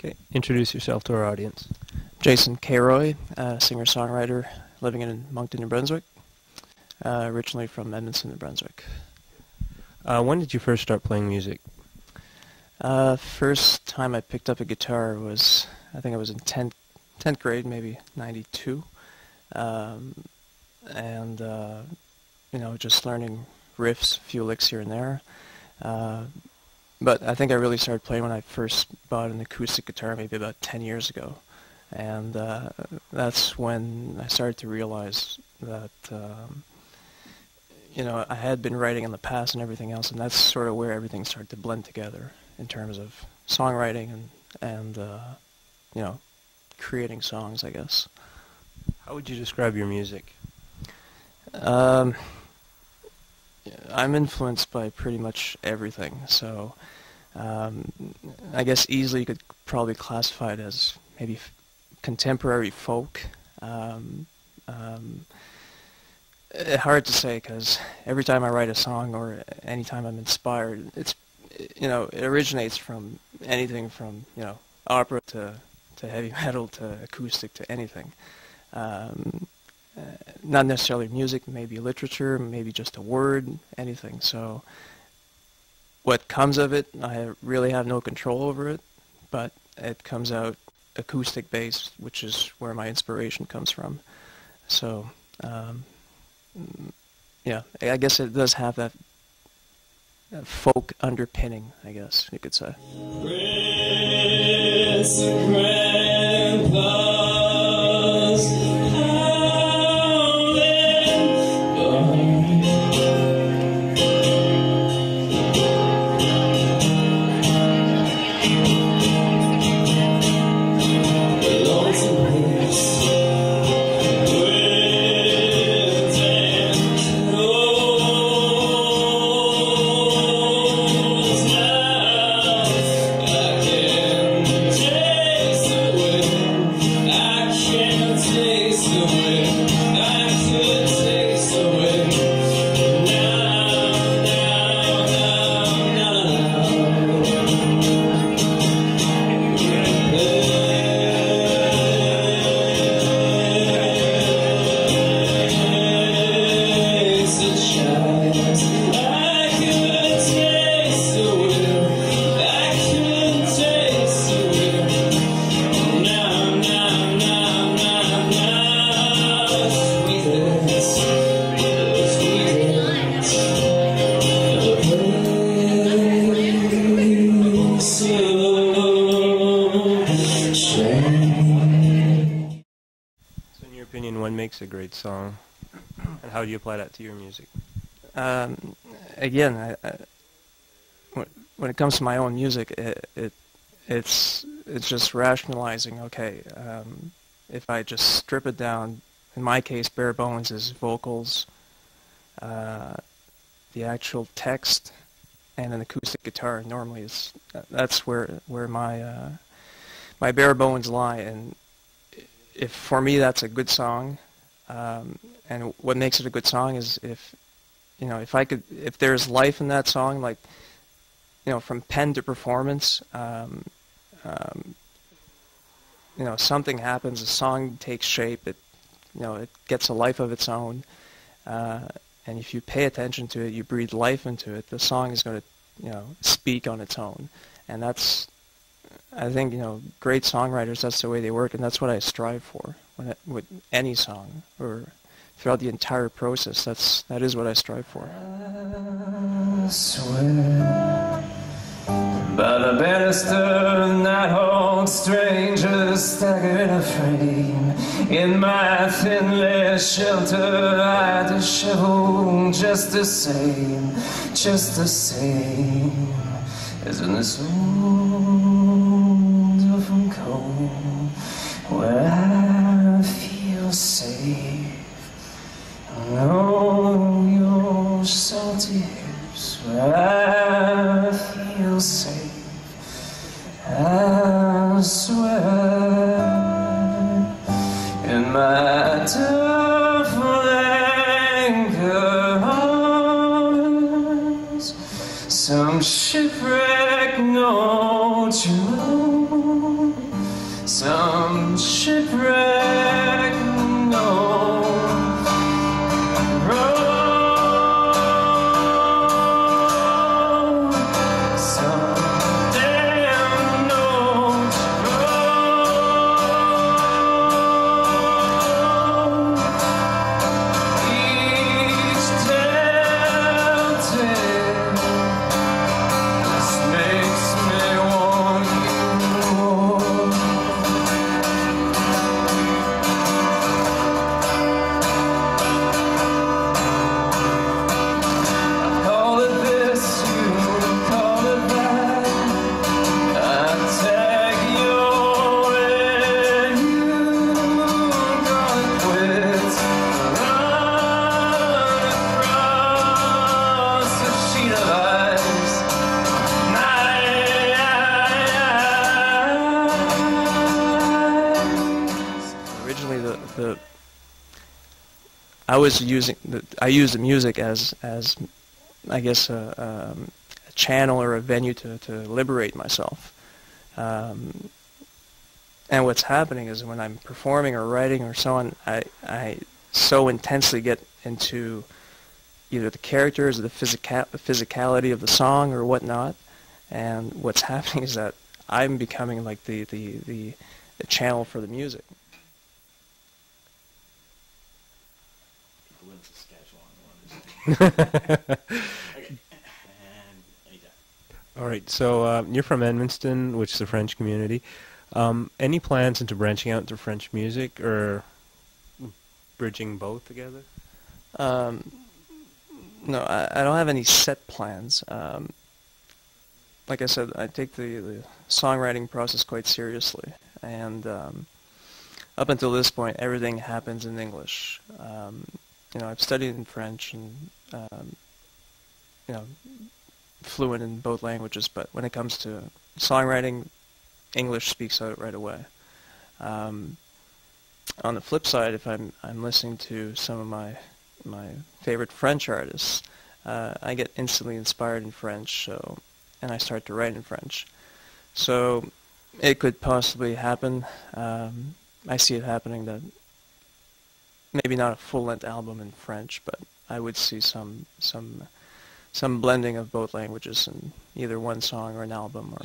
Okay, introduce yourself to our audience. Jason Caroy, singer-songwriter living in Moncton, New Brunswick, originally from Edmonton, New Brunswick. When did you first start playing music? First time I picked up a guitar was, I think I was in 10th grade, maybe 92. You know, just learning riffs, a few licks here and there. But I think I really started playing when I first bought an acoustic guitar, maybe about 10 years ago. And that's when I started to realize that, you know, I had been writing in the past and everything else, and that's sort of where everything started to blend together in terms of songwriting and you know, creating songs, I guess. How would you describe your music? I'm influenced by pretty much everything, so I guess easily you could probably classify it as maybe contemporary folk. Hard to say, because every time I write a song or anytime I'm inspired, it's, you know, it originates from anything from, you know, opera to heavy metal to acoustic to anything. Not necessarily music, maybe literature, maybe just a word, anything. So what comes of it, I really have no control over it, but it comes out acoustic based, which is where my inspiration comes from. So yeah, I guess it does have that folk underpinning, I guess you could say. What makes a great song, and how do you apply that to your music? Again, when it comes to my own music, it's just rationalizing. Okay, if I just strip it down, in my case, bare bones is vocals, the actual text, and an acoustic guitar. Normally, that's where my my bare bones lie. And if for me that's a good song, and what makes it a good song is if, you know, if there's life in that song, like, you know, from pen to performance, you know, something happens, a song takes shape, it, you know, it gets a life of its own, and if you pay attention to it, you breathe life into it, the song is going to, you know, speak on its own. And that's, I think, you know, great songwriters, that's the way they work, and that's what I strive for with any song, or throughout the entire process. That is what I strive for. I swear by the banister that holds strangers staggered in a frame. In my thinly shelter I dishevel just the same as in this wonderful cold where I feel safe. Oh, your salty hips where I feel safe. I swear in my duffel anchor arms, some shipwreck note you some shipwreck, no road, some damn old road. Each telltale just makes me want you more. Call it this, you call it that. I tag your and you gonna quit. Run across a sheet of ice. Originally, I used the music as I guess a channel or a venue to liberate myself. And what's happening is when I'm performing or writing or so on, I so intensely get into either the characters or the physicality of the song or whatnot. And what's happening is that I'm becoming like the channel for the music. People in Saskatchewan want to Okay. And anytime. All right, so you're from Edmundston, which is a French community. Any plans into branching out into French music or bridging both together? No, I don't have any set plans. Like I said, I take the songwriting process quite seriously, and up until this point, everything happens in English. You know, I've studied in French and you know, fluent in both languages, but when it comes to songwriting, English speaks out right away. On the flip side, if I'm listening to some of my favorite French artists, I get instantly inspired in French, and I start to write in French. So it could possibly happen. I see it happening that maybe not a full-length album in French, but I would see some blending of both languages in either one song or an album. Or